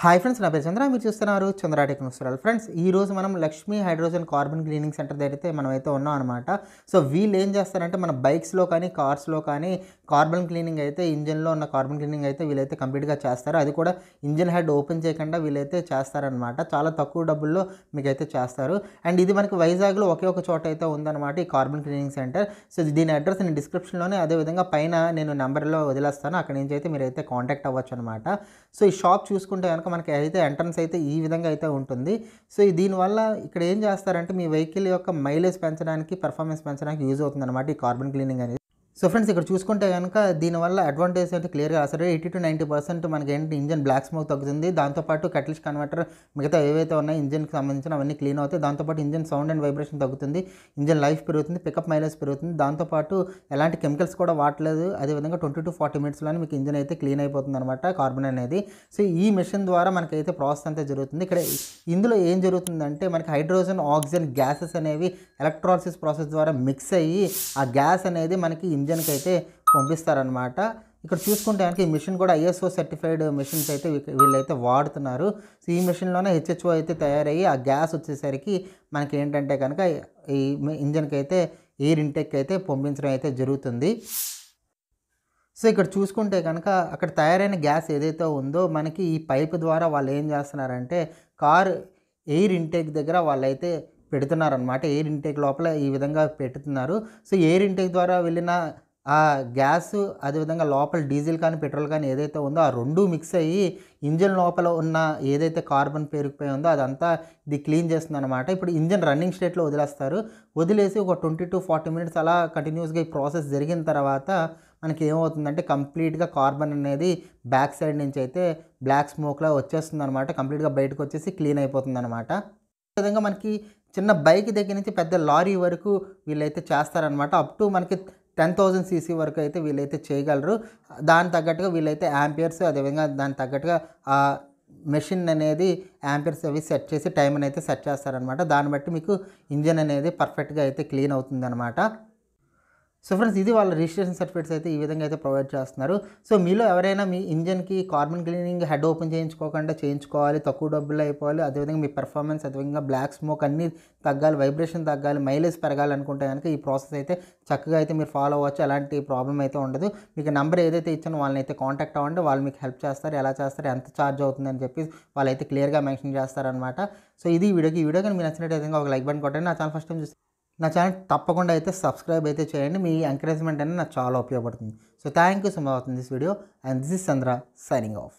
Hi friends, నా పేరు చంద్ర. మీరు చూస్తున్నారు చంద్ర టెక్నికల్. ఫ్రెండ్స్, ఈ రోజు మనం Lakshmi hydrogen carbon cleaning centre దగ్గర అయితే మనమైతే ఉన్నాం అనమాట. సో వీళ్ళు ఏం చేస్తారంటే మన బైక్స్లో కానీ కార్స్లో కానీ కార్బన్ క్లీనింగ్ అయితే ఇంజన్లో ఉన్న కార్బన్ క్లీనింగ్ అయితే వీళ్ళైతే కంప్లీట్గా చేస్తారు. అది కూడా ఇంజన్ హెడ్ ఓపెన్ చేయకుండా వీళ్ళైతే చేస్తారనమాట. చాలా తక్కువ డబ్బుల్లో మీకైతే చేస్తారు. అండ్ ఇది మనకి వైజాగ్లో ఒకే ఒక చోట అయితే ఉందన్నమాట ఈ కార్బన్ క్లీనింగ్ సెంటర్. సో దీని అడ్రస్ నేను డిస్క్రిప్షన్లోనే, అదేవిధంగా పైన నేను నెంబర్లో వదిలేస్తాను. అక్కడి నుంచి అయితే మీరైతే కాంటాక్ట్ అవ్వచ్చు అనమాట. సో ఈ షాప్ చూసుకుంటే కనుక మనకి అయితే ఎంట్రన్స్ అయితే ఈ విధంగా అయితే ఉంటుంది. సో దీనివల్ల ఇక్కడ ఏం చేస్తారంటే మీ వెహికల్ యొక్క మైలేజ్ పెంచడానికి, పెర్ఫార్మెన్స్ పెంచడానికి యూజ్ అవుతుంది అనమాట ఈ కార్బన్ క్లీనింగ్ అనేది. సో ఫ్రెండ్స్, ఇక్కడ చూసుకుంటే కనుక దీనివల్ల అడ్వాంటేజ్ అయితే క్లియర్గా అసలు 80-90% మనకి ఏంటి ఇంజన్ బ్లాక్ స్మోక్ తగ్గుతుంది. దాంతోపాటు కటిలిస్ట్ కన్వర్టర్ మిగతా ఏవైతే ఉన్నాయో ఇంజన్కి సంబంధించిన అవన్నీ క్లీన్ అవుతాయి. దాంతోపాటు ఇంజన్ సౌండ్ అండ్ వైబ్రేషన్ తగ్గుతుంది, ఇంజన్ లైఫ్ పెరుగుతుంది, పికప్ మైలేజ్ పెరుగుతుంది. దాంతోపాటు ఎలాంటి కెమికల్స్ కూడా వాడలేదు. అదేవిధంగా 20-40 మినిట్స్లోనే మీకు ఇంజన్ అయితే క్లీన్ అయిపోతుంది అనమాట కార్బన్ అనేది. సో ఈ మెషిన్ ద్వారా మనకైతే ప్రాసెస్ అంతా జరుగుతుంది. ఇక్కడ ఇందులో ఏం జరుగుతుందంటే మనకి హైడ్రోజన్, ఆక్సిజన్ గ్యాసెస్ అనేవి ఎలక్ట్రాలిసిస్ ప్రాసెస్ ద్వారా మిక్స్ అయ్యి ఆ గ్యాస్ అనేది మనకి ఇంజన్కి అయితే పంపిస్తారనమాట. ఇక్కడ చూసుకుంటే కనుక ఈ మిషన్ కూడా ISO సర్టిఫైడ్ మిషన్స్ అయితే వీళ్ళైతే వాడుతున్నారు. సో ఈ మిషన్లోనే HHO అయితే తయారయ్యి ఆ గ్యాస్ వచ్చేసరికి మనకి ఏంటంటే కనుక ఈ ఇంజన్కి అయితే ఎయిర్ ఇంటేక్ అయితే పంపించడం అయితే జరుగుతుంది. సో ఇక్కడ చూసుకుంటే కనుక అక్కడ తయారైన గ్యాస్ ఏదైతే ఉందో మనకి ఈ పైప్ ద్వారా వాళ్ళు ఏం చేస్తున్నారంటే కార్ ఎయిర్ ఇంటేక్ దగ్గర వాళ్ళైతే పెడుతున్నారనమాట. ఎయిర్ ఇంటేక్ లోపల ఈ విధంగా పెడుతున్నారు. సో ఎయిర్ ఇంటేక్ ద్వారా వెళ్ళిన ఆ గ్యాస్, అదేవిధంగా లోపల డీజిల్ కానీ పెట్రోల్ కానీ ఏదైతే ఉందో ఆ రెండు మిక్స్ అయ్యి ఇంజన్ లోపల ఉన్న ఏదైతే కార్బన్ పేరుకుపోయి ఉందో అదంతా ఇది క్లీన్ చేస్తుంది అనమాట. ఇప్పుడు ఇంజన్ రన్నింగ్ స్టేట్లో వదిలేస్తారు. వదిలేసి ఒక 20-40 మినిట్స్ అలా కంటిన్యూస్గా ఈ ప్రాసెస్ జరిగిన తర్వాత మనకి ఏమవుతుందంటే కంప్లీట్గా కార్బన్ అనేది బ్యాక్ సైడ్ నుంచి అయితే బ్లాక్ స్మోక్లా వచ్చేస్తుంది అనమాట. కంప్లీట్గా బయటకు వచ్చేసి క్లీన్ అయిపోతుంది అనమాట. ఈ విధంగా మనకి చిన్న బైక్ దగ్గర నుంచి పెద్ద లారీ వరకు వీళ్ళైతే చేస్తారనమాట. అప్ టు మనకి 10,000 cc వరకు అయితే వీళ్ళైతే చేయగలరు. దాని తగ్గట్టుగా వీళ్ళైతే యాంపియర్స్, అదేవిధంగా దానికి తగ్గట్టుగా ఆ మెషిన్ అనేది యాంపియర్స్ అవి సెట్ చేసి టైం అయితే సెట్ చేస్తారనమాట. దాన్ని బట్టి మీకు ఇంజన్ అనేది పర్ఫెక్ట్గా అయితే క్లీన్ అవుతుంది అనమాట. సో ఫ్రెండ్స్, ఇది వాళ్ళ రిజిస్ట్రేషన్ సర్టిఫికేట్స్ అయితే ఈ విధంగా అయితే ప్రొవైడ్ చేస్తున్నారు. సో మీలో ఎవరైనా మీ ఇంజన్కి కార్బన్ క్లీనింగ్ హెడ్ ఓపెన్ చేయించుకోకుండా చేయించుకోవాలి, తక్కువ డబ్బుల్లో అయిపోవాలి, అదేవిధంగా మీ పెర్ఫార్మెన్స్, అదేవిధంగా బ్లాక్ స్మోక్ అన్నీ తగ్గాలి, వైబ్రేషన్ తగ్గాలి, మైలేజ్ పెరగాలి అనుకుంటే కనుక ఈ ప్రాసెస్ అయితే చక్కగా అయితే మీరు ఫాలో అవ్వచ్చు. ఎలాంటి ప్రాబ్లం అయితే ఉండదు. మీకు నెంబర్ ఏదైతే ఇచ్చానో వాళ్ళని అయితే కాంటాక్ట్ అవ్వండి. వాళ్ళు మీకు హెల్ప్ చేస్తారు. ఎలా చేస్తారు, ఎంత ఛార్జ్ అవుతుందని చెప్పి వాళ్ళైతే క్లియర్గా మెన్షన్ చేస్తారనమాట. సో ఇది ఈ వీడియో కానీ మీరు నచ్చినట్టు ఒక లైక్ బటన్ కొట్టండి. నా ఛానల్ ఫస్ట్ టైం చూస్తే నా ఛానల్ తప్పకుండా అయితే సబ్స్క్రైబ్ అయితే చేయండి. మీ ఎంకరేజ్మెంట్ అనేది నాకు చాలా ఉపయోగపడుతుంది. So thank you so much for this video, and this is Chandra signing off.